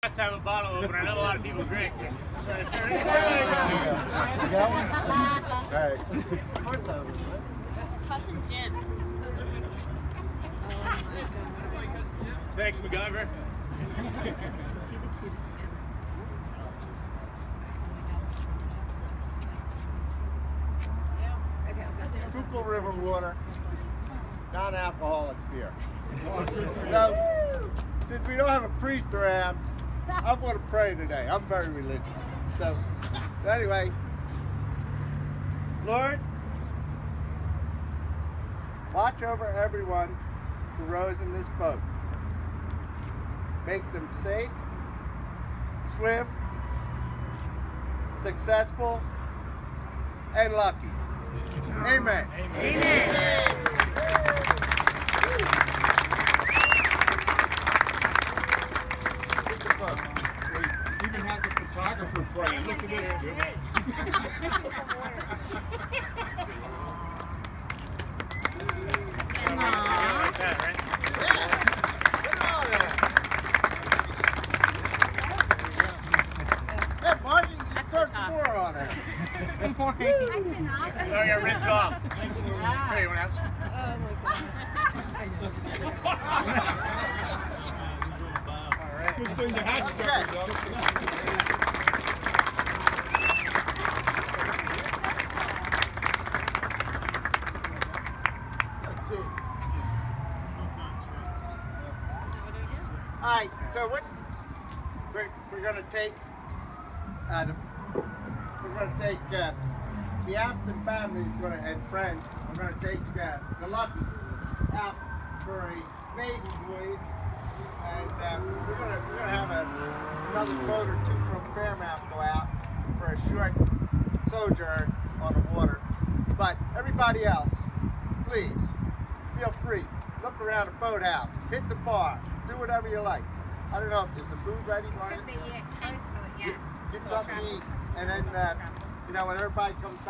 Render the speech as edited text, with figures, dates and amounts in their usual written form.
Last time a bottle open, I know a lot of people drink. You got one? All right. Of course I would. Cousin Jim. Thanks, MacGyver. Is he the cutest ever? Schuylkill River water, non-alcoholic beer. So, since we don't have a priest around, I'm going to pray today. I'm very religious. So anyway, Lord, watch over everyone who rows in this boat. Make them safe, swift, successful, and lucky. Amen. Amen. Even has a photographer playing. Look at this. Like that, right? Hey, Margie, you can throw some more on it. Good morning. Oh, I got rinsed off. Hey, anyone else? Oh my God. Good thing the hatch All right, so what we're going to take the Owston family and friends. We're going to take the Lucky out for a maiden voyage, and we're going to have another boat or two from Fairmount go out for a short sojourn on the water. But everybody else, please feel free. Look around the boathouse, hit the bar, do whatever you like. I don't know, is the food ready, Martin? Should be close to it, yes. Get something to eat, and then, when everybody comes back.